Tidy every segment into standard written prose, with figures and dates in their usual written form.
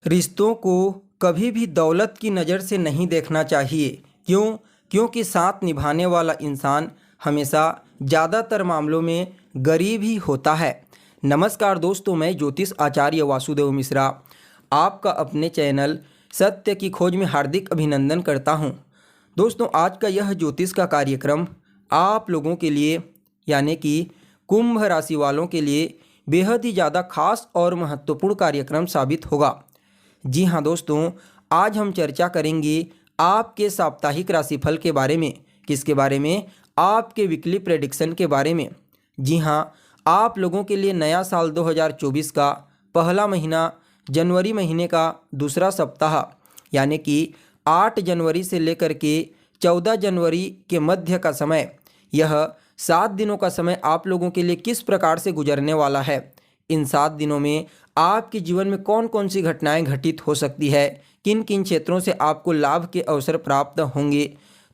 रिश्तों को कभी भी दौलत की नज़र से नहीं देखना चाहिए। क्यों? क्योंकि साथ निभाने वाला इंसान हमेशा ज़्यादातर मामलों में गरीब ही होता है। नमस्कार दोस्तों, मैं ज्योतिष आचार्य वासुदेव मिश्रा आपका अपने चैनल सत्य की खोज में हार्दिक अभिनंदन करता हूं। दोस्तों, आज का यह ज्योतिष का कार्यक्रम आप लोगों के लिए यानी कि कुंभ राशि वालों के लिए बेहद ही ज़्यादा खास और महत्वपूर्ण कार्यक्रम साबित होगा। जी हाँ दोस्तों, आज हम चर्चा करेंगे आपके साप्ताहिक राशिफल के बारे में। किसके बारे में? आपके वीकली प्रेडिक्शन के बारे में। जी हाँ, आप लोगों के लिए नया साल 2024 का पहला महीना जनवरी महीने का दूसरा सप्ताह यानी कि 8 जनवरी से लेकर के 14 जनवरी के मध्य का समय, यह 7 दिनों का समय आप लोगों के लिए किस प्रकार से गुजरने वाला है। इन 7 दिनों में आपके जीवन में कौन कौन सी घटनाएं घटित हो सकती है, किन किन क्षेत्रों से आपको लाभ के अवसर प्राप्त होंगे,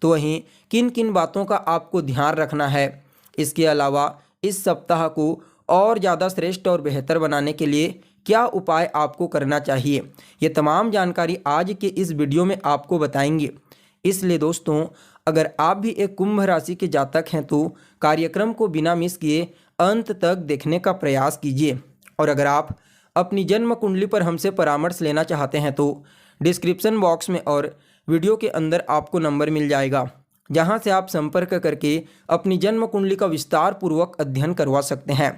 तो वहीं किन किन बातों का आपको ध्यान रखना है। इसके अलावा इस सप्ताह को और ज़्यादा श्रेष्ठ और बेहतर बनाने के लिए क्या उपाय आपको करना चाहिए, ये तमाम जानकारी आज के इस वीडियो में आपको बताएंगे। इसलिए दोस्तों, अगर आप भी एक कुंभ राशि के जातक हैं तो कार्यक्रम को बिना मिस किए अंत तक देखने का प्रयास कीजिए। और अगर आप अपनी जन्म कुंडली पर हमसे परामर्श लेना चाहते हैं तो डिस्क्रिप्शन बॉक्स में और वीडियो के अंदर आपको नंबर मिल जाएगा, जहां से आप संपर्क करके अपनी जन्म कुंडली का विस्तार पूर्वक अध्ययन करवा सकते हैं।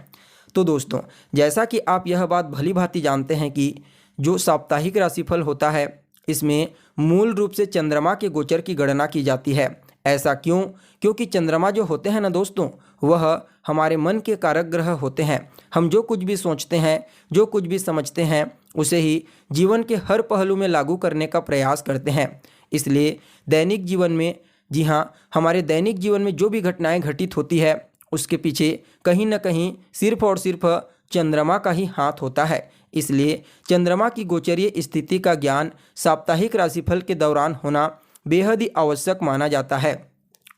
तो दोस्तों, जैसा कि आप यह बात भली भांति जानते हैं कि जो साप्ताहिक राशिफल होता है, इसमें मूल रूप से चंद्रमा के गोचर की गणना की जाती है। ऐसा क्यों? क्योंकि चंद्रमा जो होते हैं ना दोस्तों, वह हमारे मन के कारक ग्रह होते हैं। हम जो कुछ भी सोचते हैं, जो कुछ भी समझते हैं, उसे ही जीवन के हर पहलू में लागू करने का प्रयास करते हैं। इसलिए दैनिक जीवन में, जी हाँ, हमारे दैनिक जीवन में जो भी घटनाएं घटित होती है, उसके पीछे कहीं ना कहीं सिर्फ और सिर्फ चंद्रमा का ही हाथ होता है। इसलिए चंद्रमा की गोचरीय स्थिति का ज्ञान साप्ताहिक राशिफल के दौरान होना बेहद ही आवश्यक माना जाता है।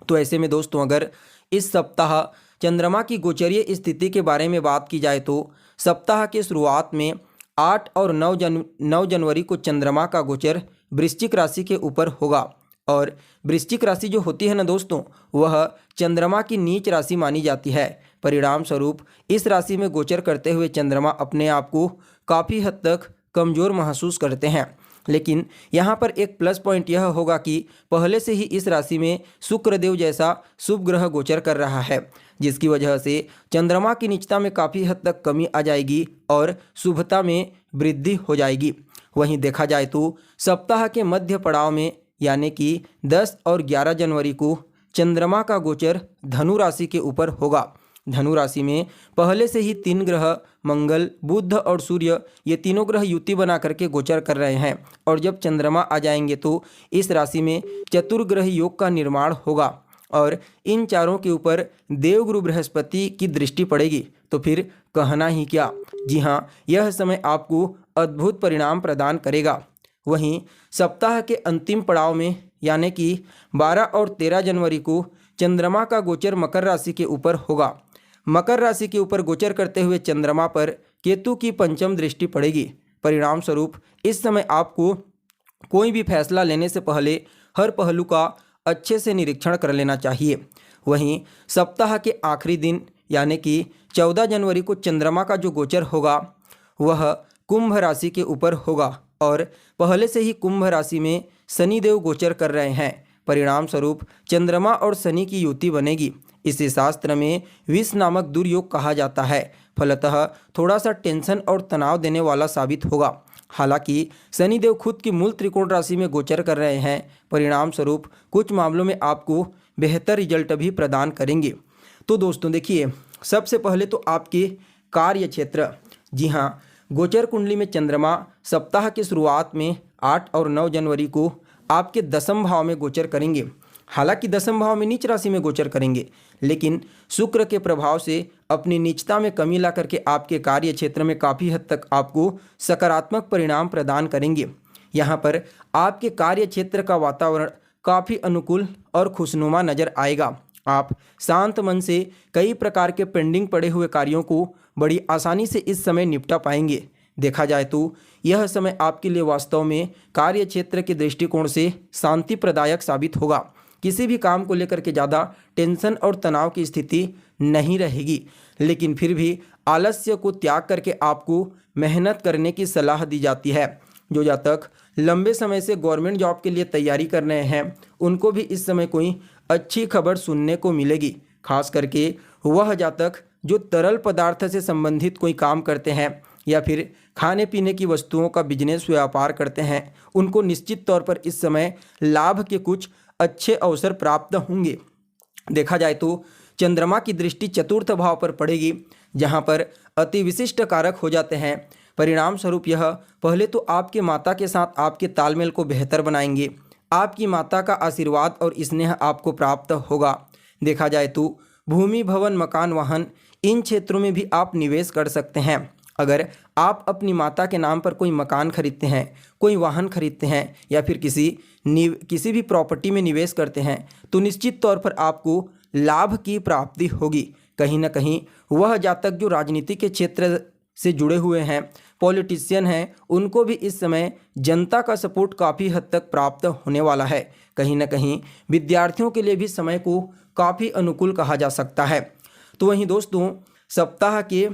तो ऐसे में दोस्तों, अगर इस सप्ताह चंद्रमा की गोचरीय स्थिति के बारे में बात की जाए तो सप्ताह के शुरुआत में 8 और 9 जनवरी को चंद्रमा का गोचर वृश्चिक राशि के ऊपर होगा। और वृश्चिक राशि जो होती है ना दोस्तों, वह चंद्रमा की नीच राशि मानी जाती है। परिणाम स्वरूप इस राशि में गोचर करते हुए चंद्रमा अपने आप को काफ़ी हद तक कमज़ोर महसूस करते हैं। लेकिन यहाँ पर एक प्लस पॉइंट यह होगा कि पहले से ही इस राशि में शुक्रदेव जैसा शुभ ग्रह गोचर कर रहा है, जिसकी वजह से चंद्रमा की निचता में काफ़ी हद तक कमी आ जाएगी और शुभता में वृद्धि हो जाएगी। वहीं देखा जाए तो सप्ताह के मध्य पड़ाव में यानी कि 10 और 11 जनवरी को चंद्रमा का गोचर धनु राशि के ऊपर होगा। धनु राशि में पहले से ही 3 ग्रह मंगल, बुध और सूर्य, ये तीनों ग्रह युति बना करके गोचर कर रहे हैं। और जब चंद्रमा आ जाएंगे तो इस राशि में चतुर्ग्रह योग का निर्माण होगा और इन चारों के ऊपर देवगुरु बृहस्पति की दृष्टि पड़ेगी। तो फिर कहना ही क्या। जी हाँ, यह समय आपको अद्भुत परिणाम प्रदान करेगा। वहीं सप्ताह के अंतिम पड़ाव में यानी कि 12 और 13 जनवरी को चंद्रमा का गोचर मकर राशि के ऊपर होगा। मकर राशि के ऊपर गोचर करते हुए चंद्रमा पर केतु की पंचम दृष्टि पड़ेगी। परिणाम स्वरूप इस समय आपको कोई भी फैसला लेने से पहले हर पहलू का अच्छे से निरीक्षण कर लेना चाहिए। वहीं सप्ताह के आखिरी दिन यानी कि 14 जनवरी को चंद्रमा का जो गोचर होगा वह कुंभ राशि के ऊपर होगा और पहले से ही कुंभ राशि में शनिदेव गोचर कर रहे हैं। परिणाम स्वरूप चंद्रमा और शनि की युति बनेगी। इसे शास्त्र में विष नामक दुर्योग कहा जाता है। फलतः थोड़ा सा टेंशन और तनाव देने वाला साबित होगा। हालांकि शनिदेव खुद की मूल त्रिकोण राशि में गोचर कर रहे हैं। परिणाम स्वरूप कुछ मामलों में आपको बेहतर रिजल्ट भी प्रदान करेंगे। तो दोस्तों देखिए, सबसे पहले तो आपके कार्य क्षेत्र, जी हाँ, गोचर कुंडली में चंद्रमा सप्ताह की शुरुआत में 8 और 9 जनवरी को आपके दसम भाव में गोचर करेंगे। हालांकि दसम भाव में नीच राशि में गोचर करेंगे, लेकिन शुक्र के प्रभाव से अपनी नीचता में कमी ला करके आपके कार्य क्षेत्र में काफ़ी हद तक आपको सकारात्मक परिणाम प्रदान करेंगे। यहाँ पर आपके कार्य क्षेत्र का वातावरण काफ़ी अनुकूल और खुशनुमा नज़र आएगा। आप शांत मन से कई प्रकार के पेंडिंग पड़े हुए कार्यों को बड़ी आसानी से इस समय निपटा पाएंगे। देखा जाए तो यह समय आपके लिए वास्तव में कार्य क्षेत्र के दृष्टिकोण से शांति प्रदायक साबित होगा। किसी भी काम को लेकर के ज़्यादा टेंशन और तनाव की स्थिति नहीं रहेगी, लेकिन फिर भी आलस्य को त्याग करके आपको मेहनत करने की सलाह दी जाती है। जो जातक लंबे समय से गवर्नमेंट जॉब के लिए तैयारी कर रहे हैं उनको भी इस समय कोई अच्छी खबर सुनने को मिलेगी। खास करके वह जातक जो तरल पदार्थ से संबंधित कोई काम करते हैं या फिर खाने पीने की वस्तुओं का बिजनेस व्यापार करते हैं, उनको निश्चित तौर पर इस समय लाभ के कुछ अच्छे अवसर प्राप्त होंगे। देखा जाए तो चंद्रमा की दृष्टि चतुर्थ भाव पर पड़ेगी, जहां पर अति विशिष्ट कारक हो जाते हैं। परिणाम स्वरूप यह पहले तो आपके माता के साथ आपके तालमेल को बेहतर बनाएंगे। आपकी माता का आशीर्वाद और स्नेह आपको प्राप्त होगा। देखा जाए तो भूमि, भवन, मकान, वाहन, इन क्षेत्रों में भी आप निवेश कर सकते हैं। अगर आप अपनी माता के नाम पर कोई मकान खरीदते हैं, कोई वाहन खरीदते हैं या फिर किसी भी प्रॉपर्टी में निवेश करते हैं तो निश्चित तौर पर आपको लाभ की प्राप्ति होगी। कहीं ना कहीं वह जातक जो राजनीति के क्षेत्र से जुड़े हुए हैं, पॉलिटिशियन हैं, उनको भी इस समय जनता का सपोर्ट काफ़ी हद तक प्राप्त होने वाला है। कहीं ना कहीं विद्यार्थियों के लिए भी समय को काफ़ी अनुकूल कहा जा सकता है। तो वहीं दोस्तों सप्ताह के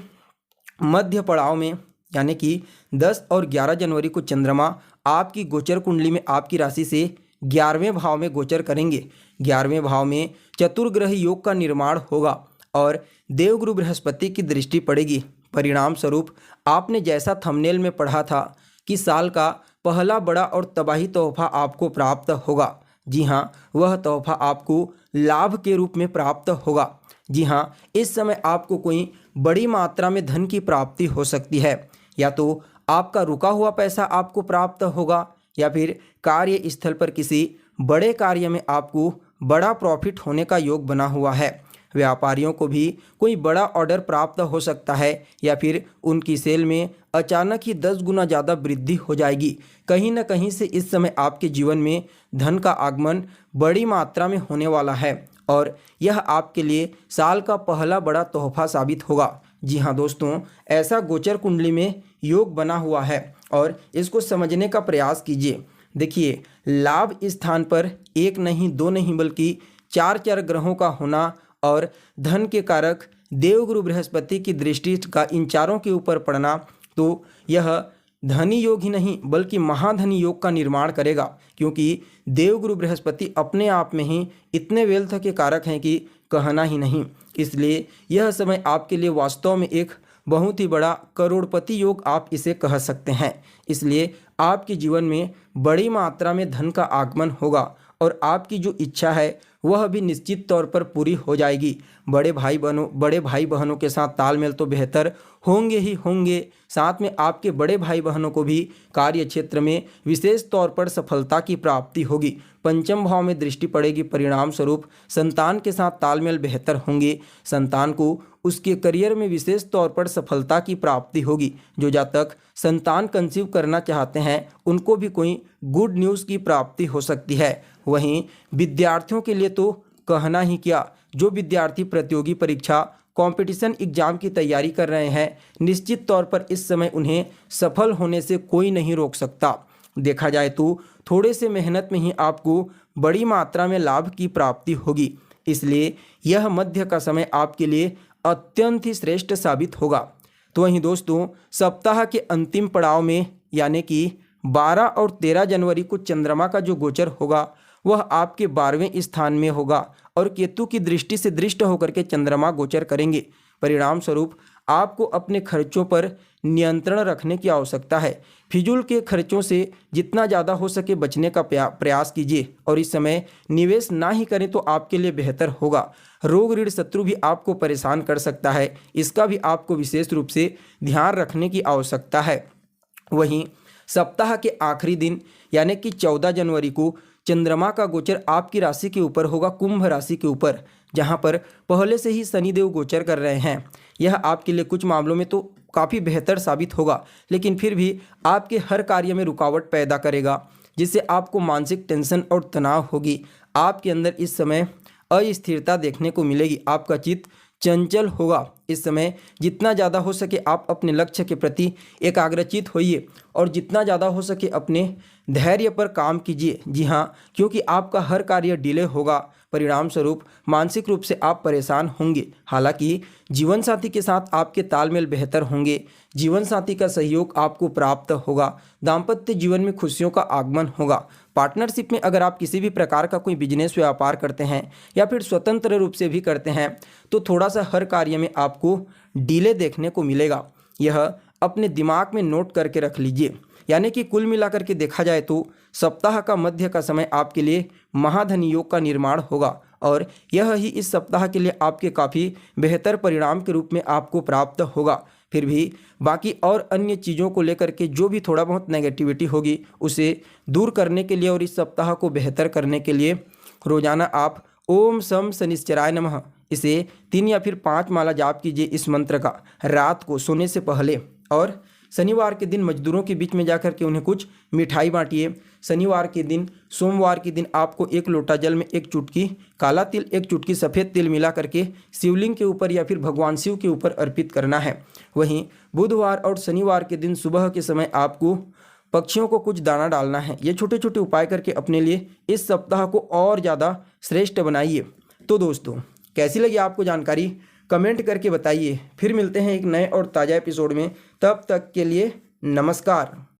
मध्य पड़ाव में यानी कि 10 और 11 जनवरी को चंद्रमा आपकी गोचर कुंडली में आपकी राशि से 11वें भाव में गोचर करेंगे। 11वें भाव में चतुर्ग्रह योग का निर्माण होगा और देवगुरु बृहस्पति की दृष्टि पड़ेगी। परिणाम स्वरूप आपने जैसा थंबनेल में पढ़ा था कि साल का पहला बड़ा और तबाही तोहफा आपको प्राप्त होगा। जी हाँ, वह तोहफा आपको लाभ के रूप में प्राप्त होगा। जी हाँ, इस समय आपको कोई बड़ी मात्रा में धन की प्राप्ति हो सकती है। या तो आपका रुका हुआ पैसा आपको प्राप्त होगा या फिर कार्य स्थल पर किसी बड़े कार्य में आपको बड़ा प्रॉफिट होने का योग बना हुआ है। व्यापारियों को भी कोई बड़ा ऑर्डर प्राप्त हो सकता है या फिर उनकी सेल में अचानक ही 10 गुना ज़्यादा वृद्धि हो जाएगी। कहीं ना कहीं से इस समय आपके जीवन में धन का आगमन बड़ी मात्रा में होने वाला है और यह आपके लिए साल का पहला बड़ा तोहफा साबित होगा। जी हाँ दोस्तों, ऐसा गोचर कुंडली में योग बना हुआ है और इसको समझने का प्रयास कीजिए। देखिए, लाभ स्थान पर एक नहीं, दो नहीं, बल्कि 4 ग्रहों का होना और धन के कारक देवगुरु बृहस्पति की दृष्टि का इन चारों के ऊपर पड़ना, तो यह धनी योग ही नहीं बल्कि महाधनी योग का निर्माण करेगा। क्योंकि देवगुरु बृहस्पति अपने आप में ही इतने वेल्थ के कारक हैं कि कहना ही नहीं। इसलिए यह समय आपके लिए वास्तव में एक बहुत ही बड़ा करोड़पति योग आप इसे कह सकते हैं। इसलिए आपके जीवन में बड़ी मात्रा में धन का आगमन होगा और आपकी जो इच्छा है वह भी निश्चित तौर पर पूरी हो जाएगी। बड़े भाई बहनों के साथ तालमेल तो बेहतर होंगे ही होंगे। साथ में आपके बड़े भाई बहनों को भी कार्य क्षेत्र में विशेष तौर पर सफलता की प्राप्ति होगी। पंचम भाव में दृष्टि पड़ेगी। परिणाम स्वरूप संतान के साथ तालमेल बेहतर होंगे। संतान को उसके करियर में विशेष तौर पर सफलता की प्राप्ति होगी। जो जातक संतान कंसीव करना चाहते हैं उनको भी कोई गुड न्यूज़ की प्राप्ति हो सकती है। वहीं विद्यार्थियों के लिए तो कहना ही क्या, जो विद्यार्थी प्रतियोगी परीक्षा कंपटीशन एग्जाम की तैयारी कर रहे हैं, निश्चित तौर पर इस समय उन्हें सफल होने से कोई नहीं रोक सकता। देखा जाए तो थोड़े से मेहनत में ही आपको बड़ी मात्रा में लाभ की प्राप्ति होगी। इसलिए यह मध्य का समय आपके लिए अत्यंत ही श्रेष्ठ साबित होगा। तो वहीं दोस्तों सप्ताह के अंतिम पड़ाव में यानी कि 12 और 13 जनवरी को चंद्रमा का जो गोचर होगा वह आपके 12वें स्थान में होगा और केतु की दृष्टि से दृष्ट होकर के चंद्रमा गोचर करेंगे। परिणाम स्वरूप आपको अपने खर्चों पर नियंत्रण रखने की आवश्यकता है। फिजूल के खर्चों से जितना ज़्यादा हो सके बचने का प्रयास कीजिए और इस समय निवेश ना ही करें तो आपके लिए बेहतर होगा। रोग ऋण शत्रु भी आपको परेशान कर सकता है, इसका भी आपको विशेष रूप से ध्यान रखने की आवश्यकता है। वहीं सप्ताह के आखिरी दिन यानी कि 14 जनवरी को चंद्रमा का गोचर आपकी राशि के ऊपर होगा, कुंभ राशि के ऊपर, जहां पर पहले से ही शनिदेव गोचर कर रहे हैं। यह आपके लिए कुछ मामलों में तो काफ़ी बेहतर साबित होगा, लेकिन फिर भी आपके हर कार्य में रुकावट पैदा करेगा, जिससे आपको मानसिक टेंशन और तनाव होगी। आपके अंदर इस समय अस्थिरता देखने को मिलेगी। आपका चित्त चंचल होगा इस समय जितना ज़्यादा हो सके आप अपने लक्ष्य के प्रति एकाग्रचित होइए और जितना ज़्यादा हो सके अपने धैर्य पर काम कीजिए। जी हाँ, क्योंकि आपका हर कार्य डिले होगा, परिणाम स्वरूप मानसिक रूप से आप परेशान होंगे। हालांकि जीवन साथी के साथ आपके तालमेल बेहतर होंगे, जीवन साथी का सहयोग आपको प्राप्त होगा, दाम्पत्य जीवन में खुशियों का आगमन होगा। पार्टनरशिप में अगर आप किसी भी प्रकार का कोई बिजनेस व्यापार करते हैं या फिर स्वतंत्र रूप से भी करते हैं तो थोड़ा सा हर कार्य में आपको डिले देखने को मिलेगा। यह अपने दिमाग में नोट करके रख लीजिए। यानी कि कुल मिलाकर के देखा जाए तो सप्ताह का मध्य का समय आपके लिए महाधन योग का निर्माण होगा और यह ही इस सप्ताह के लिए आपके काफ़ी बेहतर परिणाम के रूप में आपको प्राप्त होगा। फिर भी बाकी और अन्य चीज़ों को लेकर के जो भी थोड़ा बहुत नेगेटिविटी होगी उसे दूर करने के लिए और इस सप्ताह को बेहतर करने के लिए रोजाना आप ओम सम शनिश्चराय नमः इसे 3 या फिर 5 माला जाप कीजिए इस मंत्र का रात को सोने से पहले। और शनिवार के दिन मजदूरों के बीच में जाकर के उन्हें कुछ मिठाई बांटिए। शनिवार के दिन, सोमवार के दिन आपको 1 लोटा जल में 1 चुटकी काला तिल, 1 चुटकी सफ़ेद तिल मिला करके शिवलिंग के ऊपर या फिर भगवान शिव के ऊपर अर्पित करना है। वहीं बुधवार और शनिवार के दिन सुबह के समय आपको पक्षियों को कुछ दाना डालना है। ये छोटे छोटे उपाय करके अपने लिए इस सप्ताह को और ज़्यादा श्रेष्ठ बनाइए। तो दोस्तों, कैसी लगी आपको जानकारी कमेंट करके बताइए। फिर मिलते हैं एक नए और ताज़ा एपिसोड में, तब तक के लिए नमस्कार।